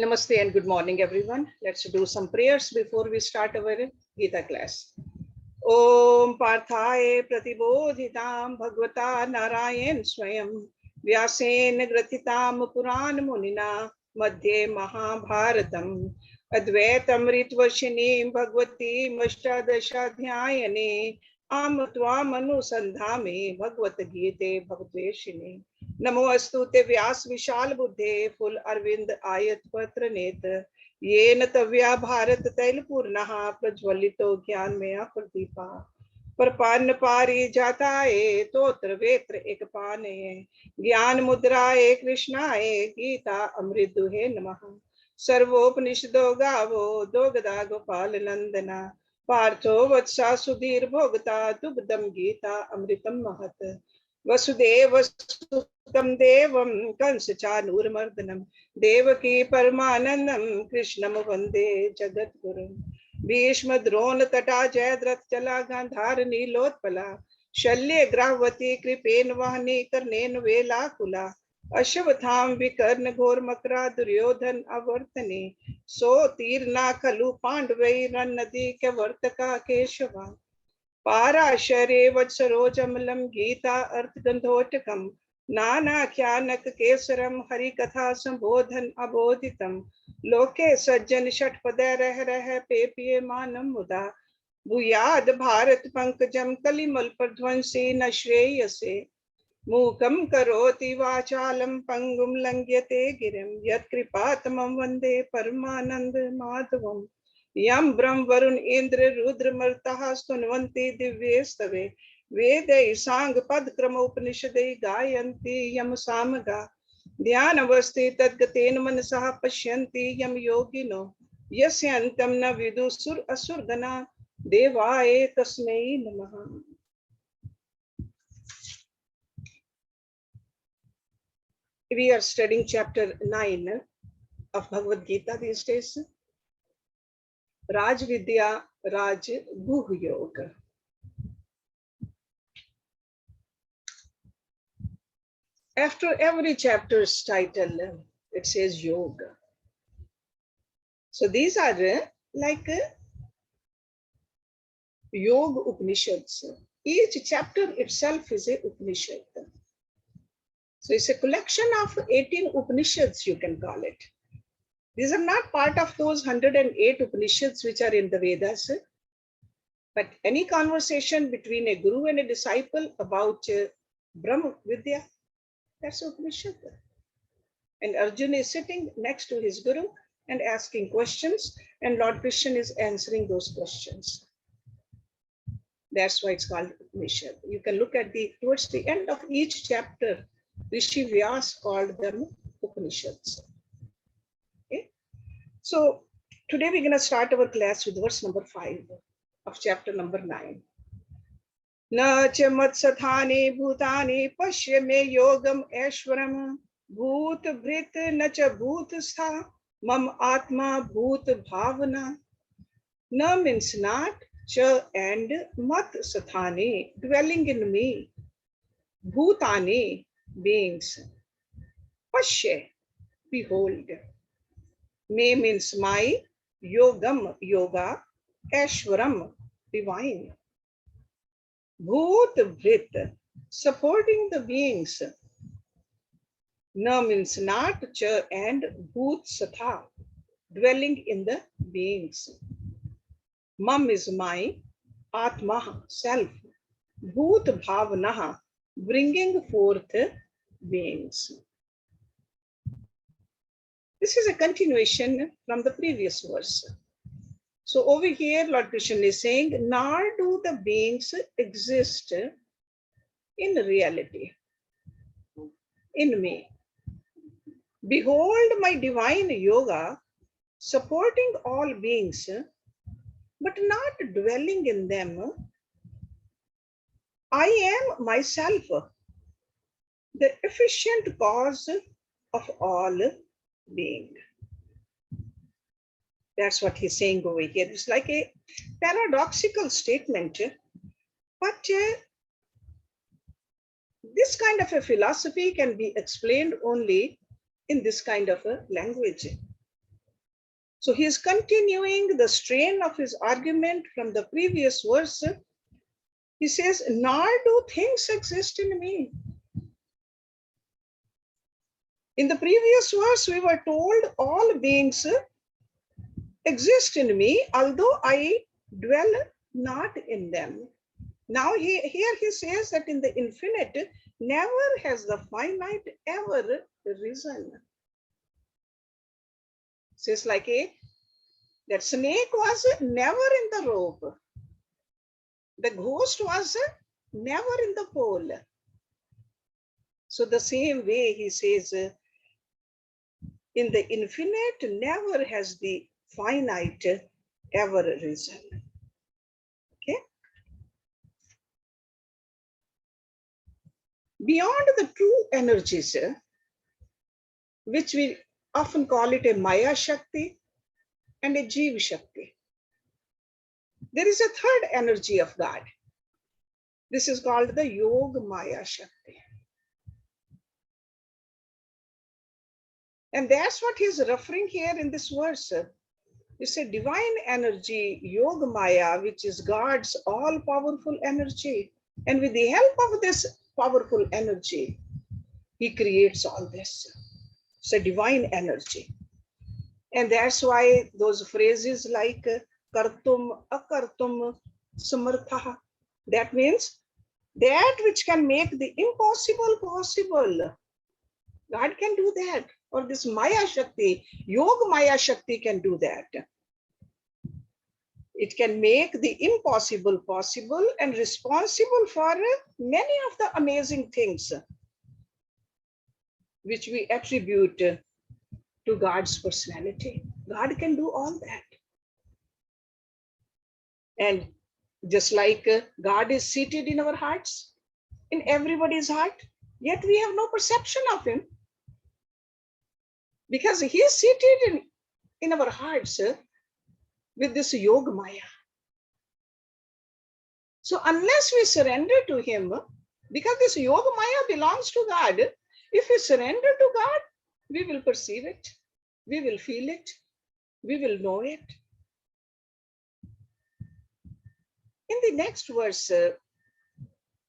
Namaste and good morning, everyone. Let's do some prayers before we start our Gita class. Om Parthaye Pratibodhitam Bhagavata Narayan Swayam Vyasen Gratitam Puran Munina Madhye Mahabharatam Advaitam Ritvarshinim Bhagavati Mashtadashadhyayane Amatvam Anusandhame Bhagavad Gite Bhagaveshine नमो अस्तुते व्यास विशाल बुद्धे full Arvind आयत पत्र नेत्र येन तव्या भारत तैल पूर्णः प्रज्वलितो ज्ञान में प्रदीपा परपान पारी जाताये तोत्र वेत्र एक पाने ज्ञान मुद्राए कृष्णाए गीता अमृत दुहे नमः सर्वोपनिषदो गावो दोगदा गोपाल नंदना पार्थो वत्सा सुधीर भोगता दुग्धम गीता अमृतम महत वसुदेव सुतम देवम कंस चानूरमर्दनम देवकी परमानंदम कृष्णम वंदे जगत गुरु भीष्म द्रोण तटा जयद्रथ चला गांधार नीलोत्पला शल्य ग्राहवती कृपेन वाहनी कर्णेन वेलाकुला अश्वत्थाम विकर्ण घोर मकरा दुर्योधन अवर्तने सो तीर्ना खलु पांडवै रन नदी के वर्तका केशवा पाराशरे वत्सरोजमलम गीता अर्थ गंधोटकम नानाख्यानक केसरम हरि कथा संबोधन अबोधितम लोके सज्जन षटपदे रह रह पेपिये मानम मुदा भूयाद भारत पंकजम कलिमल पर ध्वंसी न श्रेयसे मूकम करोति वाचालम पंगुम लंघ्यते गिरिम यत्कृपातमं वंदे परमानंद माधवम यम ब्रह्म वरुण इंद्र रुद्र मर्तः स्तुन्वन्ति दिव्ये स्तवे वेदै सांग पद क्रम उपनिषदै गायन्ति यम सामगा ध्यानवस्थि तद्गतेन मनसः पश्यन्ति यम योगिनो यस्यन्तं न विदुसुर असुरगणा देवाय तस्मै नमः. We are studying chapter 9 of Bhagavad Gita these days. RajVidya, RajaGuhya. After every chapter's title, it says yoga. So these are like yoga Upanishads. Each chapter itself is a Upanishad. So it's a collection of 18 Upanishads, you can call it. These are not part of those 108 Upanishads which are in the Vedas, but any conversation between a guru and a disciple about Brahma Vidya, that's Upanishad. And Arjuna is sitting next to his guru and asking questions, and Lord Krishna is answering those questions. That's why it's called Upanishad. You can look at towards the end of each chapter, Rishi Vyas called them Upanishads. So today we're going to start our class with verse number 5 of chapter number 9. Na cha matsathani bhutani pashya me yogam aishwaram bhut bhrit na cha bhut stha mam atma bhut bhavana. Na means not, cha and mat sathani dwelling in me, bhutani beings, pashya behold. Me means my, yogam yoga, ashwaram divine. Bhoot bhrit supporting the beings. Na means not, cha and bhoot satha dwelling in the beings. Mam is my, atma self, bhoot bhavanaha bringing forth beings. This is a continuation from the previous verse. So over here, Lord Krishna is saying, nor do the beings exist in reality, in me. Behold my divine yoga supporting all beings, but not dwelling in them. I am myself the efficient cause of all being. That's what he's saying over here. It's like a paradoxical statement, but this kind of a philosophy can be explained only in this kind of a language. So he's continuing the strain of his argument from the previous verse. He says, nor do things exist in me. In the previous verse, we were told all beings exist in me, although I dwell not in them. Now here he says that in the infinite, never has the finite ever risen. Says like that snake was never in the rope. The ghost was never in the pole. So the same way he says, in the infinite, never has the finite ever risen. Okay. Beyond the true energies, which we often call it a Maya Shakti and a Jiva Shakti, there is a third energy of God. This is called the Yoga Maya Shakti. And that's what he's referring here in this verse. It's a divine energy, Yoga Maya, which is God's all-powerful energy. And with the help of this powerful energy, he creates all this. It's a divine energy. And that's why those phrases like kartum, akartum, samartha, that means that which can make the impossible possible. God can do that. Or this Maya Shakti, Yoga Maya Shakti can do that. It can make the impossible possible and responsible for many of the amazing things which we attribute to God's personality. God can do all that. And just like God is seated in our hearts, in everybody's heart, yet we have no perception of him. Because he is seated in our hearts with this Yoga Maya. So unless we surrender to him, because this Yoga Maya belongs to God, if we surrender to God, we will perceive it, we will feel it, we will know it. In the next verse,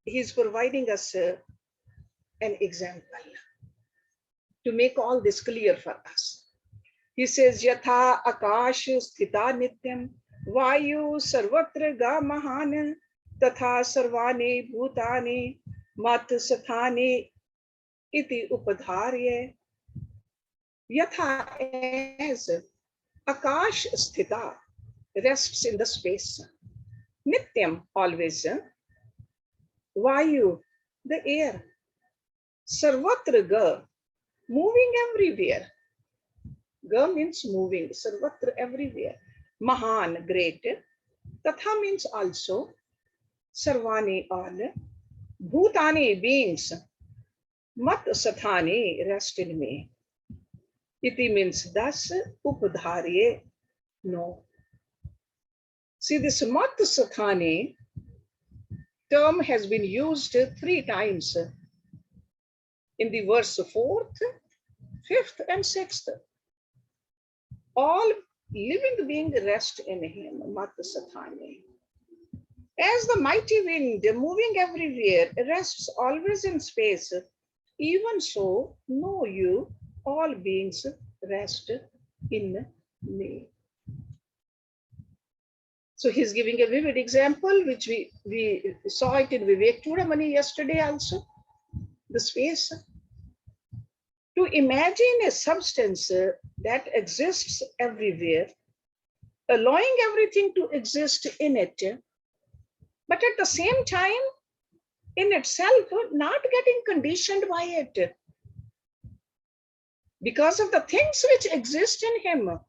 he is providing us an example to make all this clear for us. He says, Yatha akash sthita nityam vayu sarvatra ga mahan tatha sarvani bhutani mat sathani iti upadharye. Yatha, as akash sthita rests in the space, nityam, always, vayu, the air, sarvatra ga, moving everywhere. Ga means moving, sarvatra, everywhere. Mahan, great. Tatha means also. Sarvani, all. Bhutani, beings. Mat sathani, rest in me. Iti means thus. Upadharye, no. See, this mat sathani term has been used 3 times in the verse 4th, 5th, and 6th. All living beings rest in him, Mat Sathani. As the mighty wind moving everywhere rests always in space, even so, know you, all beings rest in me. So he's giving a vivid example, which we saw it in Vivek Chudamani yesterday also, the space. To imagine a substance that exists everywhere, allowing everything to exist in it, but at the same time, in itself, not getting conditioned by it. Because of the things which exist in him,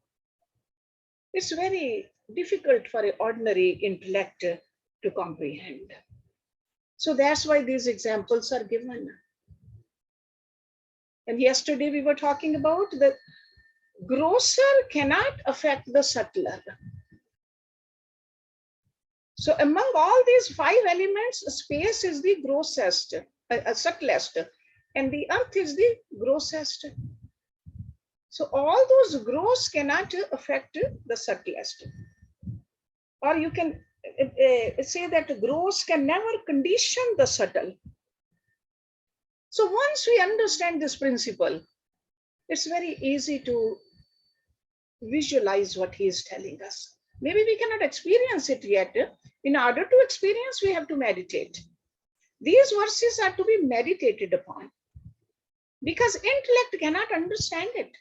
it's very difficult for an ordinary intellect to comprehend. So that's why these examples are given. And yesterday we were talking about the grosser cannot affect the subtler. So among all these 5 elements, space is the grossest, subtlest, and the earth is the grossest. So all those gross cannot affect the subtlest. Or you can say that gross can never condition the subtle. So once we understand this principle, it's very easy to visualize what he is telling us. Maybe we cannot experience it yet. In order to experience, we have to meditate. These verses are to be meditated upon because intellect cannot understand it.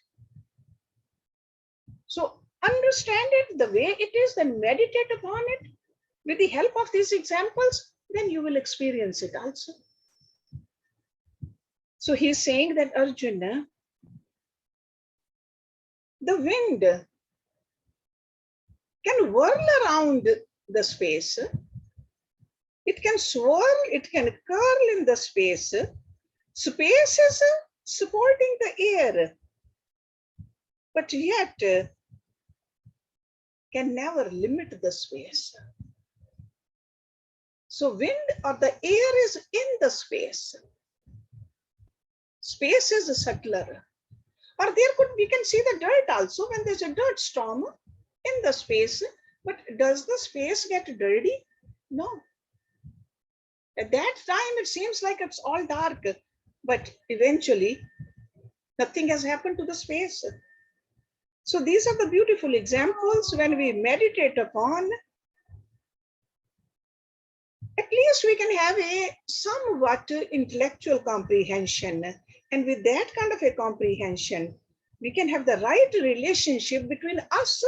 So understand it the way it is, then meditate upon it with the help of these examples, then you will experience it also. So he's saying that Arjuna, the wind can whirl around the space. It can swirl, it can curl in the space. Space is supporting the air, but yet can never limit the space. So wind or the air is in the space. Space is subtler. Or we can see the dirt also when there's a dirt storm in the space. But does the space get dirty? No. At that time, it seems like it's all dark, but eventually nothing has happened to the space. So these are the beautiful examples when we meditate upon. At least we can have a somewhat intellectual comprehension. And with that kind of a comprehension, we can have the right relationship between us,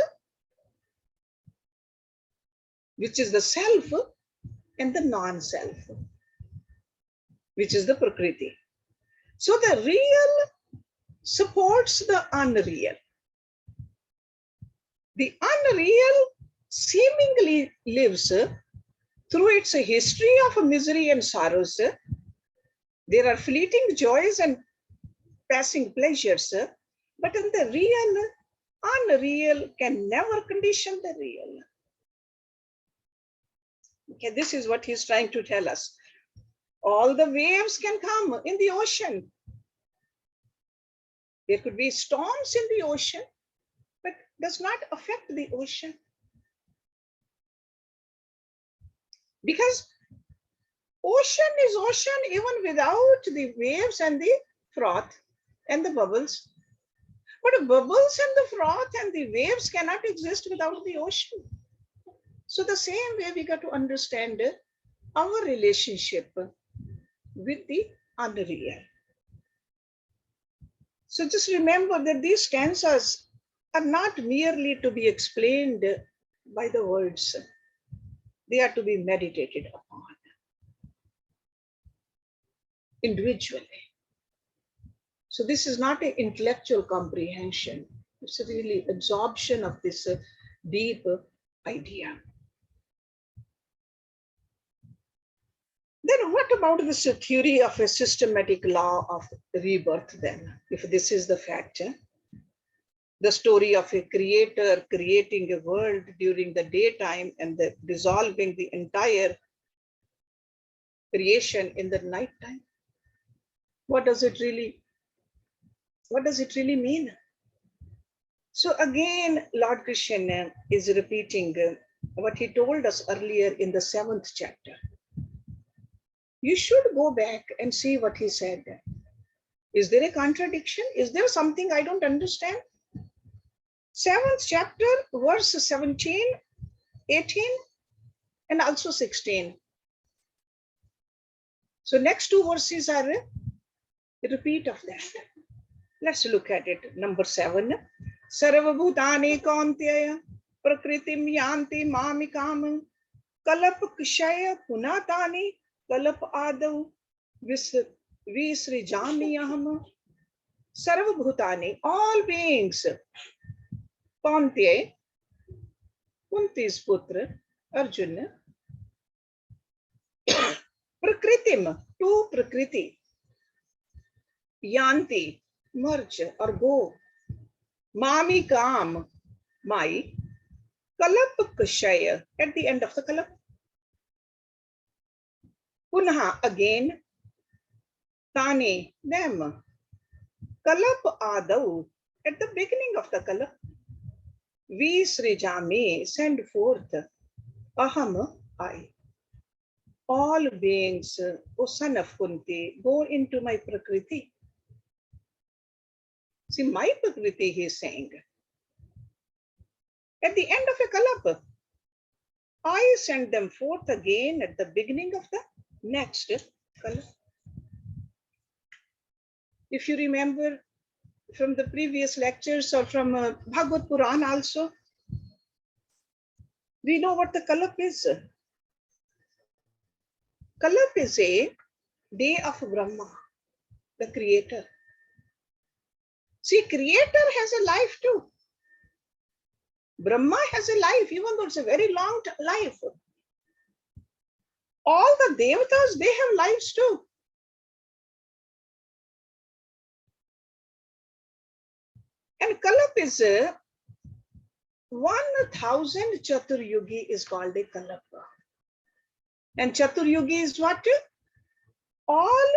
which is the self, and the non-self, which is the Prakriti. So the real supports the unreal. The unreal seemingly lives through its history of misery and sorrows. There are fleeting joys and passing pleasures, but in the real, unreal can never condition the real. Okay, this is what he's trying to tell us. All the waves can come in the ocean. There could be storms in the ocean, but does not affect the ocean. Because ocean is ocean even without the waves and the froth and the bubbles. But the bubbles and the froth and the waves cannot exist without the ocean. So the same way we got to understand our relationship with the unreal. So just remember that these stanzas are not merely to be explained by the words. They are to be meditated upon individually. So this is not an intellectual comprehension. It's a really absorption of this deep idea. Then what about this theory of a systematic law of rebirth then, if this is the fact? The story of a creator creating a world during the daytime and dissolving the entire creation in the nighttime. What does it really mean? So again, Lord Krishna is repeating what he told us earlier in the 7th chapter. You should go back and see what he said. Is there a contradiction? Is there something I don't understand? 7th chapter, verse 17, 18, and also 16. So next two verses are a repeat of that. Let's look at it. Number 7. Sarvabhutani kauntya prakritim yanti mamikam kalap kshaya punatani kalap adau visrijamiyaham. Sarvabhutani, all beings. Kauntya, Kunti's putra, Arjuna. Prakritim, to Prakriti. Yanti, merge or go. Mami kam, my. Kalap kshaya, at the end of the kalap. Punha, again. Tani, them. Kalap adau, at the beginning of the color. Visrijami, send forth, aham, I. All beings, O son of Kunti, go into my Prakriti. See, my Prakriti, he is saying. At the end of a kalapa, I send them forth again at the beginning of the next kalapa. If you remember from the previous lectures or from Bhagavad Puran also, we know what the kalapa is. Kalapa is a day of Brahma, the creator. See, creator has a life too. Brahma has a life, even though it's a very long life. All the devatas, they have lives too. And Kalapa is 1000 Chaturyugi is called a Kalapa. And Chaturyugi is what? All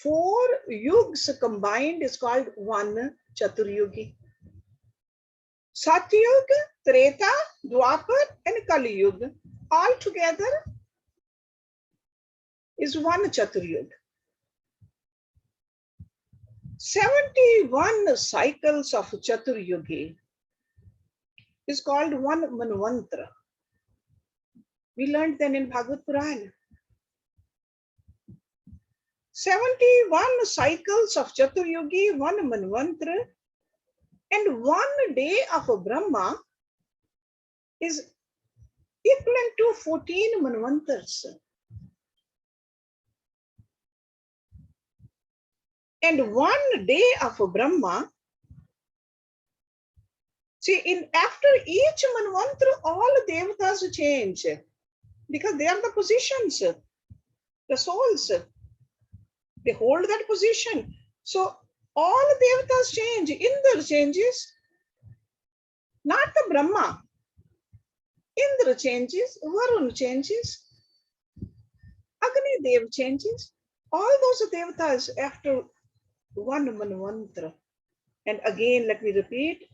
4 yugs combined is called one Chaturyugi. Satyug, Treta, Dwapar, and Kali Yuga all together is one Chaturyuga. 71 cycles of Chaturyugi is called one Manvantra. We learned then in Bhagavad Puran. 71 cycles of Chaturyugi, one Manvantra, and 1 day of Brahma is equivalent to 14 Manvantras. And 1 day of Brahma, see, after each Manvantra, all devatas change because they are the positions, the souls. They hold that position. So all devatas change. Indra changes, not the Brahma. Indra changes, Varun changes, Agni Dev changes. All those devatas after one Manvantra. And again, let me repeat,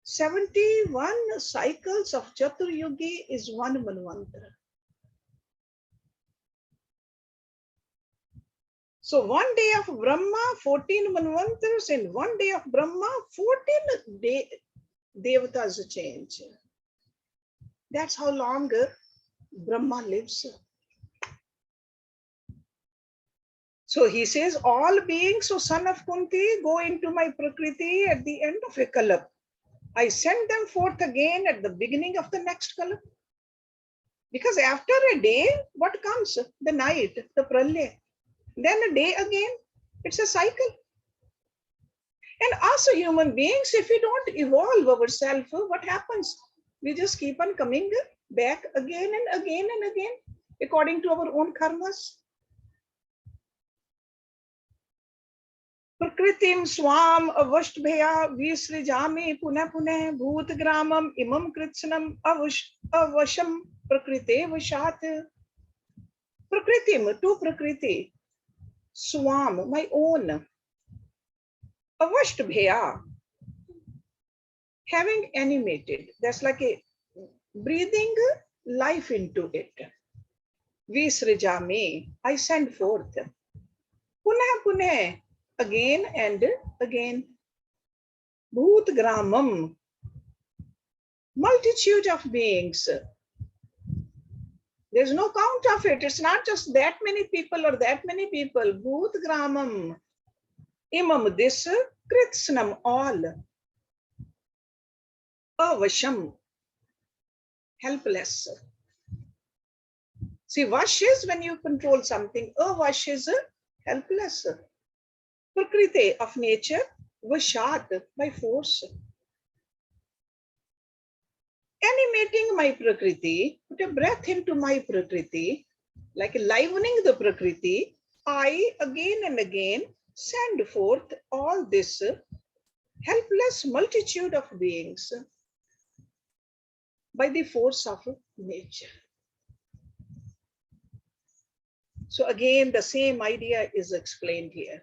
71 cycles of Chaturyugi is one Manvantra. So 1 day of Brahma, 14 Manvantras, and 1 day of Brahma, 14 devatas change. That's how long Brahma lives. So he says, all beings, O son of Kunti, go into my Prakriti at the end of a kalap. I send them forth again at the beginning of the next kalap. Because after a day, what comes? The night, the pralaya. Then a day again. It's a cycle. And us human beings, if we don't evolve ourselves, what happens? We just keep on coming back again and again and again, according to our own karmas. Prakritim swam avashtbhaya visrijami pune pune bhut gramam imam kritsnam avasham prakrite vashat. Prakritim, to Prakriti, swam, my own, avashtbhaya, having animated, that's like a breathing life into it. Visrijami, I send forth. Punah punah, again and again. Bhut gramam, multitude of beings. There's no count of it. It's not just that many people or that many people. Bhut gramam, imam this, kritsnam all. Avasham, helpless. See, vash is when you control something. Avash is helpless. Prakriti of nature, vashat, by force. Animating my Prakriti, put a breath into my Prakriti, like livening the Prakriti, I again and again send forth all this helpless multitude of beings by the force of nature. So again, the same idea is explained here.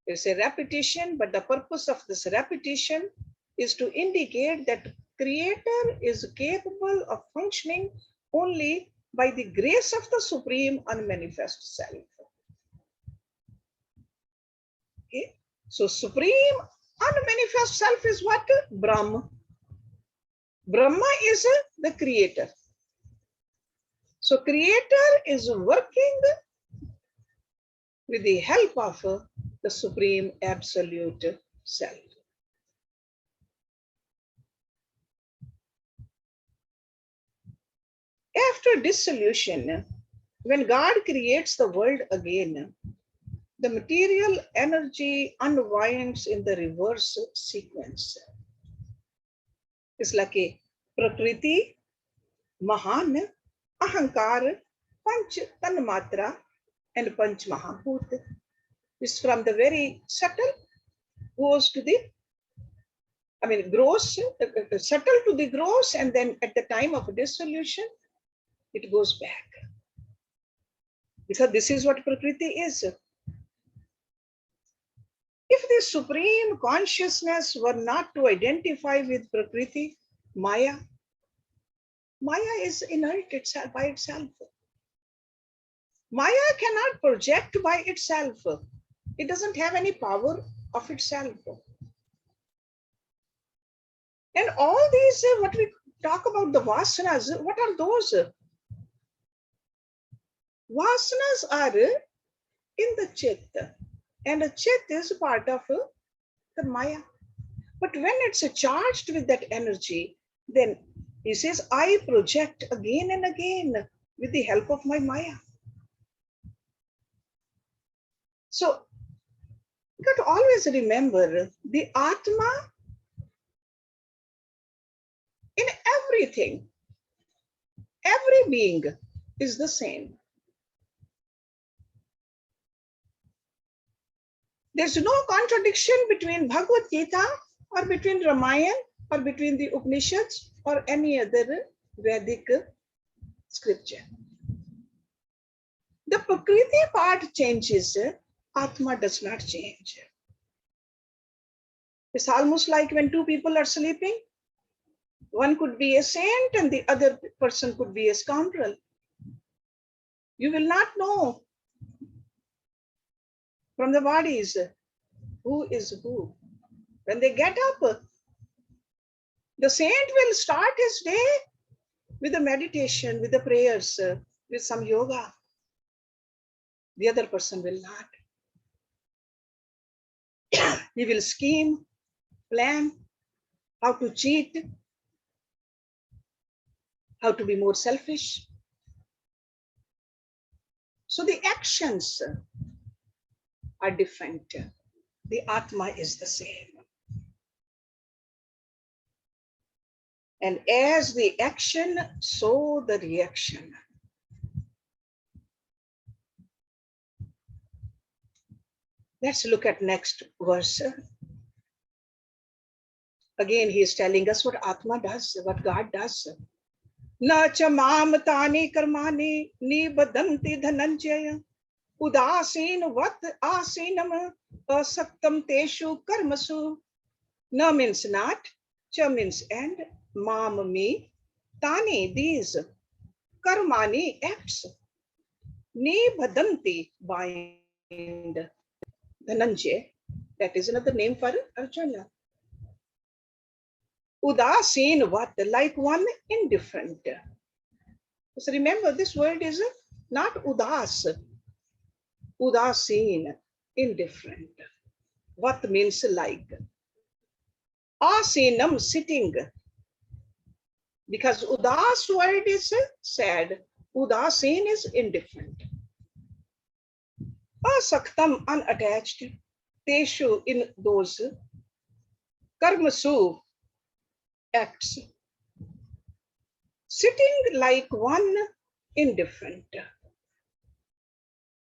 It's a repetition, but the purpose of this repetition is to indicate that Creator is capable of functioning only by the grace of the Supreme Unmanifest Self. Okay? So Supreme Unmanifest Self is what? Brahma. Brahma is the Creator. So Creator is working with the help of the Supreme Absolute Self. After dissolution, when God creates the world again, the material energy unwinds in the reverse sequence. It's like a Prakriti, Mahan, Ahankar, Panch Tanmatra, and Panch Mahabhut. It's from the very subtle goes to the, gross, subtle to the gross, and then at the time of dissolution, it goes back. Because this is what Prakriti is. If the Supreme Consciousness were not to identify with Prakriti, Maya is inert itself by itself. Maya cannot project by itself. It doesn't have any power of itself. And all these, what we talk about the vasanas, what are those? Vasanas are in the chit, and the chit is part of the Maya. But when it's charged with that energy, then he says, I project again and again with the help of my Maya. So you got to always remember the Atma in everything. Every being is the same. There's no contradiction between Bhagavad Gita or between Ramayana or between the Upanishads or any other Vedic scripture. The Prakriti part changes, Atma does not change. It's almost like when two people are sleeping. One could be a saint and the other person could be a scoundrel. You will not know from the bodies who is who. When they get up, the saint will start his day with the meditation, with the prayers, with some yoga. The other person will not. He will scheme, plan how to cheat, how to be more selfish. So the actions are different. The Atma is the same. And as the action, so the reaction. Let's look at next verse. Again, he is telling us what Atma does, what God does. Na cha mam tani karmani nibadanti dhananjaya udasin vat asinam asaktam teshu karmasu. Na means not, cha means and, mam me, tani these, karmani acts, nibadanti bind, Dhananjay, that is another name for Arjuna. Udasin what? Like one indifferent. So remember, this word is not udas. Udasin, indifferent. What means like? Asinam, sitting. Because udas word is sad. Udasin is indifferent. Asaktam, unattached. Teshu, in those. Karmasu, acts. Sitting like one indifferent.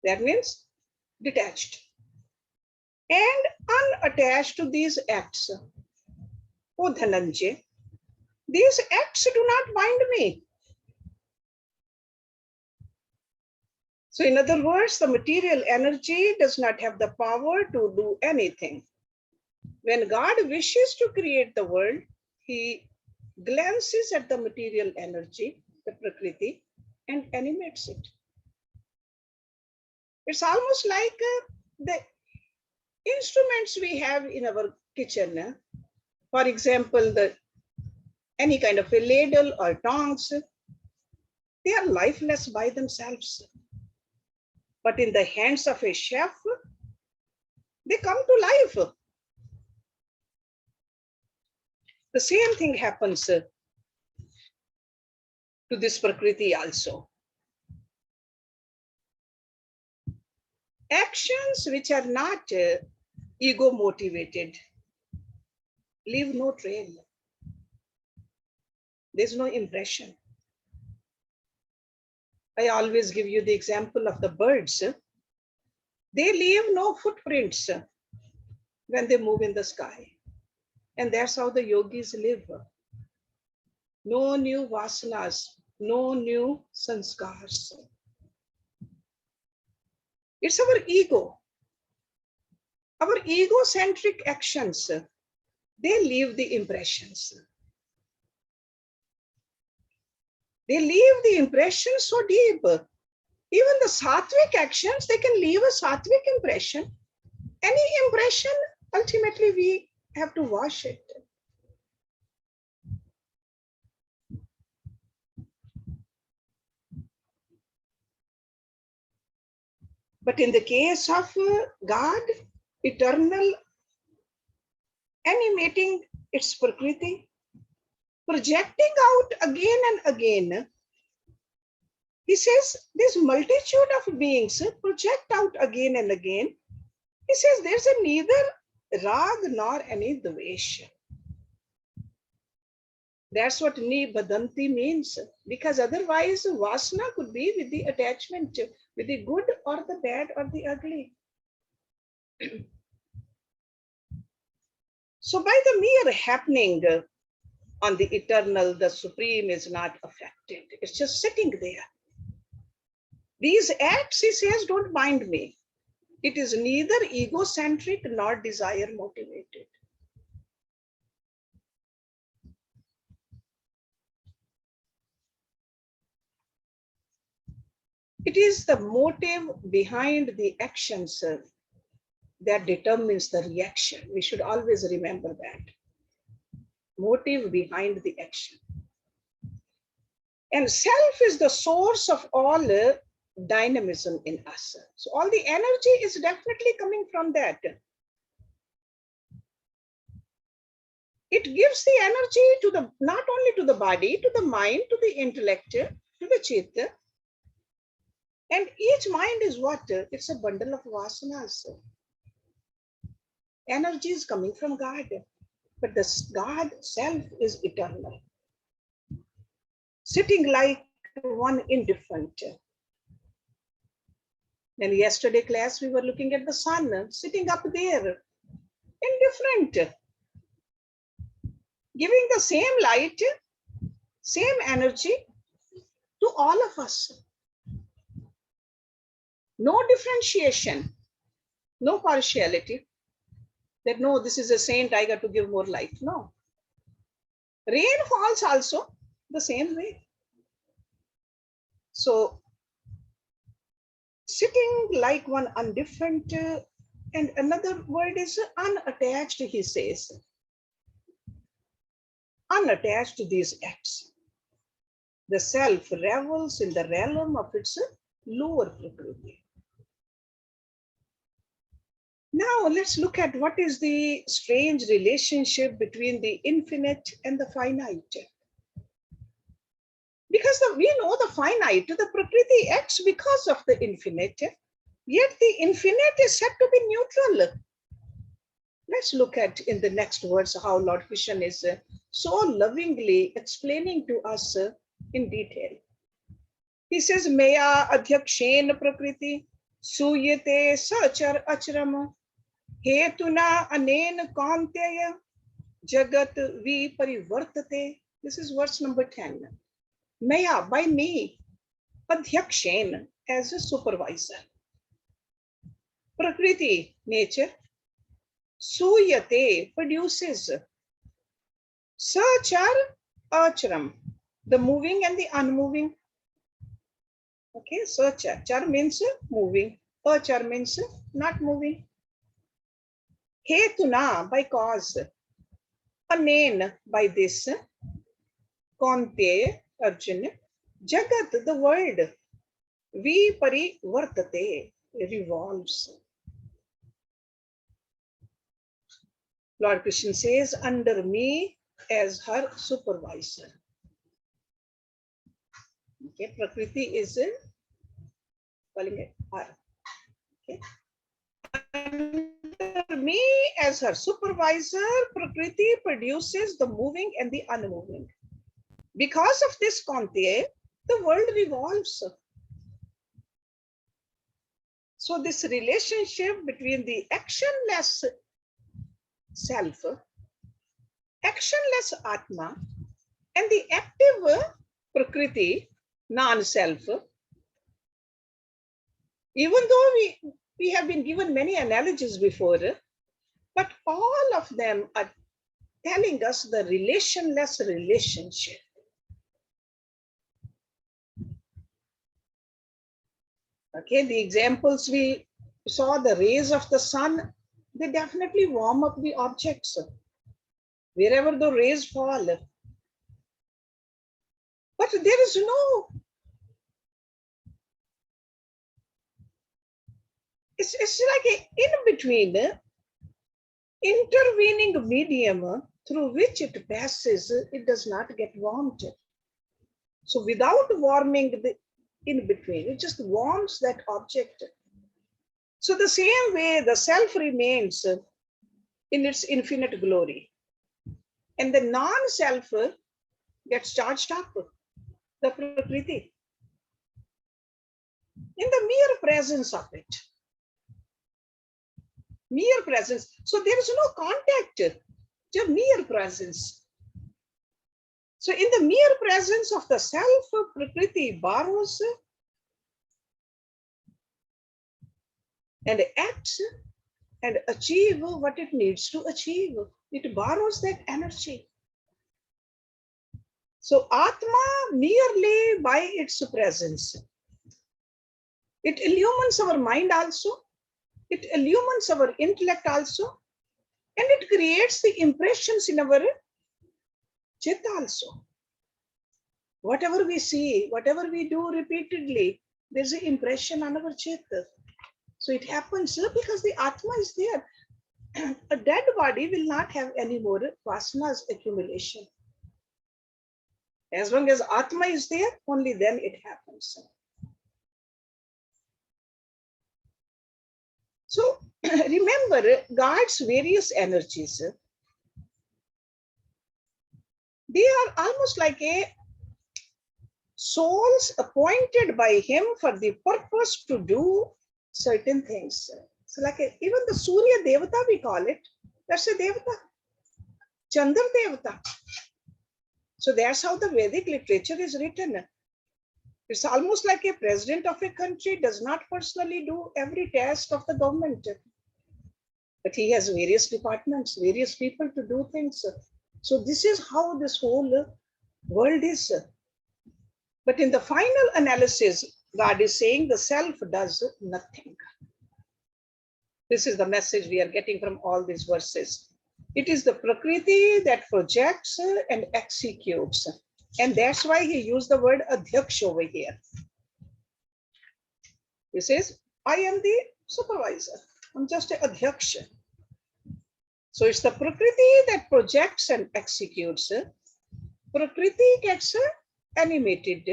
That means detached. And unattached to these acts. O Dhananjay, these acts do not bind me. So in other words, the material energy does not have the power to do anything. When God wishes to create the world, he glances at the material energy, the Prakriti, and animates it. It's almost like the instruments we have in our kitchen. For example, any kind of a ladle or tongs, they are lifeless by themselves. But in the hands of a chef, they come to life. The same thing happens to this Prakriti also. Actions which are not ego motivated leave no trail. There's no impression. I always give you the example of the birds. They leave no footprints when they move in the sky. And that's how the yogis live. No new vasanas, no new sanskars. It's our ego. Our egocentric actions, they leave the impressions. They leave the impression so deep. Even the sattvic actions, they can leave a sattvic impression. Any impression, ultimately we have to wash it. But in the case of God, eternal, animating its Prakriti, projecting out again and again, he says this multitude of beings project out again and again. He says there's a neither rag nor any dvesh. That's what nibadanti means, because otherwise vasana could be with the attachment, with the good or the bad or the ugly. So by the mere happening on the eternal, the supreme is not affected. It's just sitting there. These acts, he says, don't mind me. It is neither egocentric nor desire motivated. It is the motive behind the actions that determines the reaction. We should always remember that. Motive behind the action. And self is the source of all dynamism in us. So all the energy is definitely coming from that. It gives the energy to the, not only to the body, to the mind, to the intellect, to the chitta. And each mind is what? It's a bundle of vasanas. Energy is coming from God, but the God self is eternal. Sitting like one indifferent. In yesterday class, we were looking at the sun sitting up there, indifferent, giving the same light, same energy to all of us. No differentiation, no partiality, that no, this is a saint, I got to give more light. No. Rain falls also the same way. So, sitting like one indifferent, and another word is unattached, he says. Unattached to these acts. The self revels in the realm of its lower Prakriti. Now let's look at what is the strange relationship between the infinite and the finite. Because we know the finite, the Prakriti acts because of the infinite, yet the infinite is said to be neutral. Let's look at in the next words how Lord Krishna is so lovingly explaining to us in detail. He says, Maya adhyakshen prakriti suyate sachar achram hetuna anen kanteya jagat viparivartate. This is verse number 10. Maya, by me, adhyakshen, as a supervisor. Prakriti, nature. Suyate, produces. Sachar, acharam, the moving and the unmoving. Okay, sachar. Char means moving. Achar means not moving. Hetuna, by cause. Anen, by this. Konte, Arjuna. Jagat, the world. Viparivartate, revolves. Lord Krishna says, under me as her supervisor. Okay, Prakriti is calling it her. Okay. Under me as her supervisor, Prakriti produces the moving and the unmoving. Because of this Kanti, the world revolves. So this relationship between the actionless self, actionless Atma, and the active Prakriti, non-self, even though we have been given many analogies before, but all of them are telling us the relationless relationship. Okay, the examples we saw, the rays of the sun, they definitely warm up the objects wherever the rays fall. But there is no, it's like an in-between, intervening medium through which it passes, it does not get warmed. So without warming the in-between, it just warms that object. So the same way the self remains in its infinite glory, and the non-self gets charged up, the Prakriti, in the mere presence of it. Mere presence. So there is no contact, just mere presence. So in the mere presence of the self, Prakriti borrows and acts and achieve what it needs to achieve. It borrows that energy. So Atma, merely by its presence, it illumines our mind also, it illumines our intellect also, and it creates the impressions in our chit also. Whatever we see, whatever we do repeatedly, there's an impression on our chit. So it happens because the Atma is there. A dead body will not have any more vasanas accumulation. As long as Atma is there, only then it happens. So remember, God's various energies, they are almost like a souls appointed by him for the purpose to do certain things. So like even the Surya Devata, we call it, that's a Devata. Chandra Devata. So that's how the Vedic literature is written. It's almost like a president of a country does not personally do every task of the government, but he has various departments, various people to do things. So this is how this whole world is. But in the final analysis, God is saying the self does nothing. This is the message we are getting from all these verses. It is the Prakriti that projects and executes. And that's why he used the word adhyaksha over here. He says, I am the supervisor. I'm just an adhyaksha. So it's the Prakriti that projects and executes. Prakriti gets animated.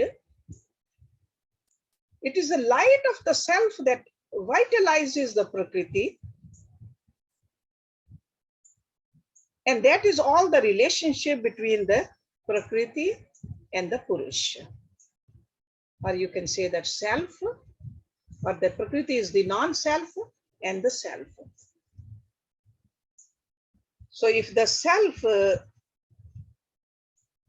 It is the light of the self that vitalizes the Prakriti. And that is all the relationship between the Prakriti and the Purusha. Or you can say that self, or the Prakriti is the non-self and the self. So if the self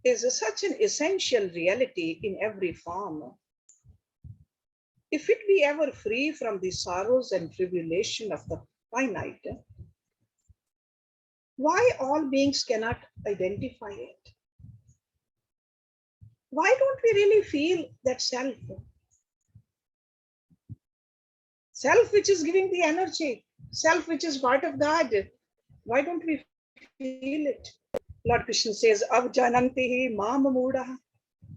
is such an essential reality in every form, if it be ever free from the sorrows and tribulation of the finite, why all beings cannot identify it? Why don't we really feel that self? Self which is giving the energy, self which is part of God. Why don't we feel it? Lord Krishna says, Avjanantihi mam moodah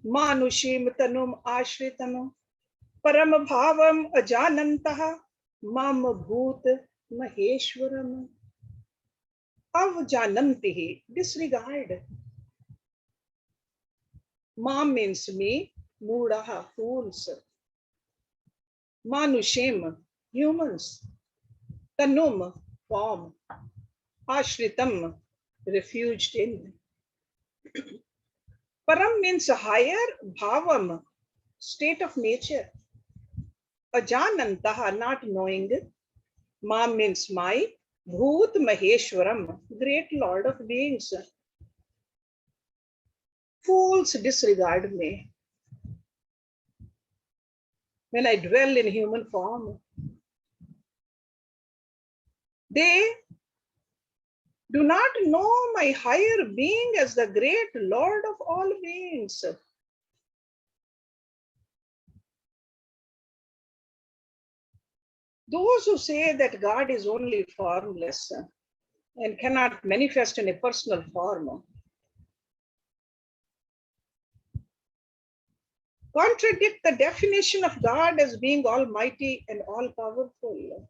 manushim tanum ashritanum param bhavam ajanantaha mam bhut maheshwaram. Avjanantihi, disregard. Mam means me, moodaha, fools. Manushim, humans. Tanum, form. Ashritam, refuged in. Param means higher, bhavam, state of nature. Ajanantaha, not knowing. Mam means my. Bhut Maheshwaram, great Lord of beings. Fools disregard me when I dwell in human form. They do not know my higher being as the great Lord of all beings. Those who say that God is only formless and cannot manifest in a personal form contradict the definition of God as being almighty and all-powerful.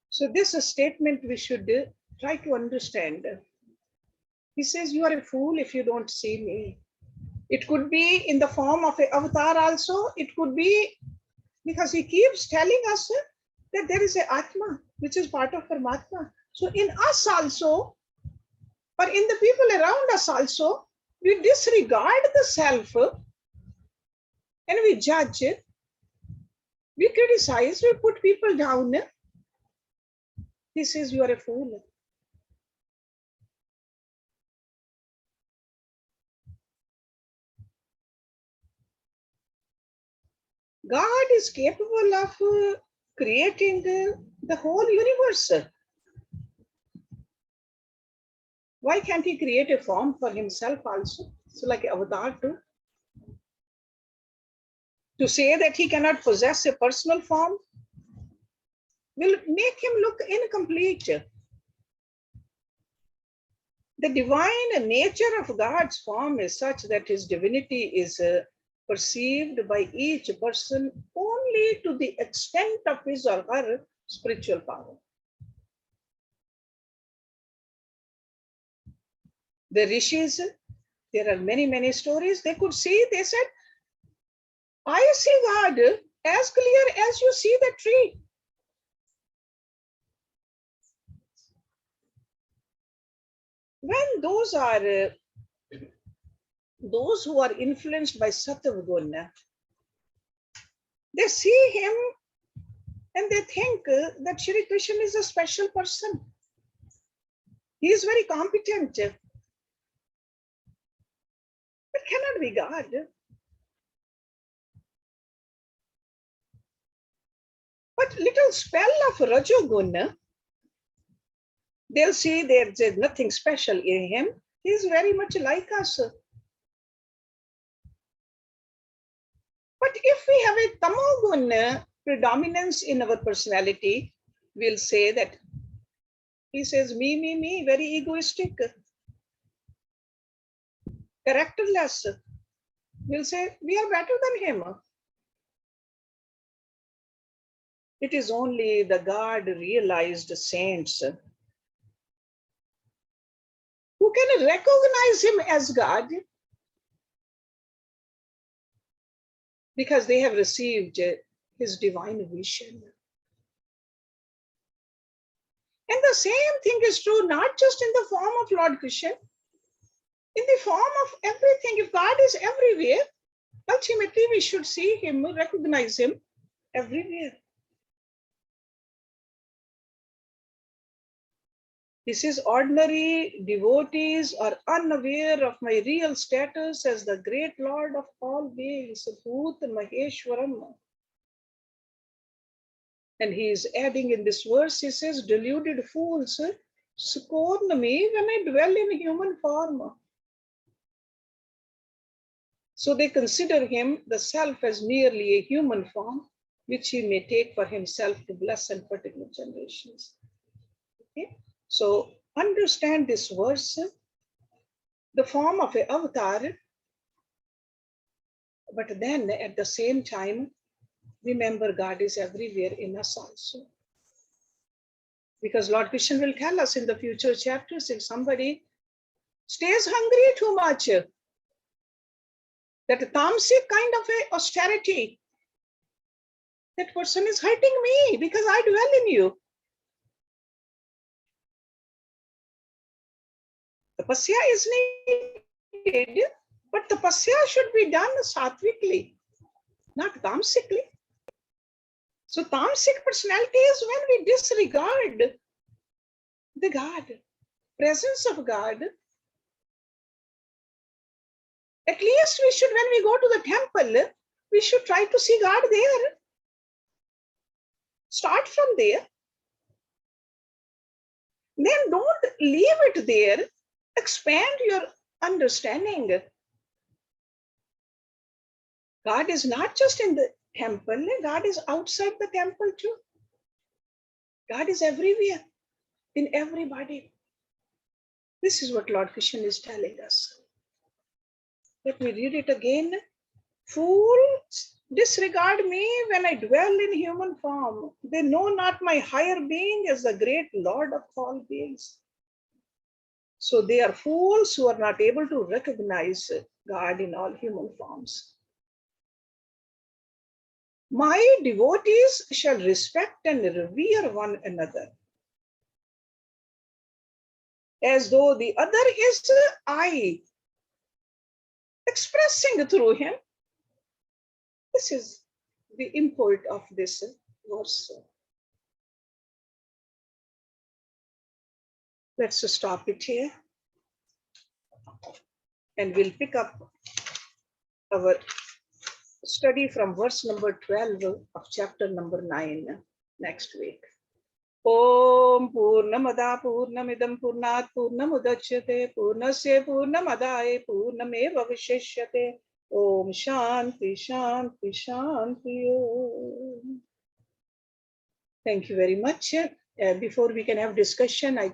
So this is a statement we should try to understand. He says, you are a fool if you don't see me. It could be in the form of an avatar also. It could be because he keeps telling us that there is an Atma, which is part of Paramatma. So in us also, or in the people around us also, we disregard the self and we judge, we criticize, we put people down. He says, you are a fool. God is capable of creating the whole universe. Why can't he create a form for himself also? So like avatar too. To say that he cannot possess a personal form will make him look incomplete. The divine nature of God's form is such that his divinity is perceived by each person only to the extent of his or her spiritual power. The rishis, there are many stories. They could see, they said, I see God as clear as you see the tree. When those who are influenced by Sattva Guna, they see him and they think that Shri Krishna is a special person. He is very competent. It cannot be God. But little spell of RajaGuhya, they'll see there's nothing special in him. He is very much like us. But if we have a Tamoguna predominance in our personality, we'll say that he says, me, very egoistic, characterless. We'll say, we are better than him. It is only the God realized saints who can recognize him as God because they have received his divine vision. And the same thing is true, not just in the form of Lord Krishna, in the form of everything. If God is everywhere, ultimately we should see him, recognize him everywhere. He says, ordinary devotees are unaware of my real status as the great Lord of all beings, Bhut Maheshwaram. And he is adding in this verse, he says, deluded fools scorn me when I dwell in human form. So they consider him, the self, as merely a human form, which he may take for himself to bless and particular generations. Okay? So understand this verse, the form of an avatar, but then at the same time, remember God is everywhere in us also. Because Lord Krishna will tell us in the future chapters, if somebody stays hungry too much, that tamasic kind of a austerity, that person is hurting me because I dwell in you. Tapasya is needed, but tapasya should be done satvically, not tamasically. So tamasic personality is when we disregard the God, presence of God. At least we should, when we go to the temple, we should try to see God there. Start from there. Then don't leave it there. Expand your understanding. God is not just in the temple, God is outside the temple too. God is everywhere, in everybody. This is what Lord Krishna is telling us. Let me read it again. Fools disregard me when I dwell in human form. They know not my higher being as the great Lord of all beings. So they are fools who are not able to recognize God in all human forms. My devotees shall respect and revere one another, as though the other is I, expressing through him. This is the import of this verse. Let's stop it here. And we'll pick up our study from verse number 12 of chapter number 9 next week. Om Purnamada Purnamidam Purnat Purnamudachyate Purnasya Purnamadaya Purnameva Vishishyate. Om Shanti Shanti Shanti Om. Thank you very much. Before we can have discussion, I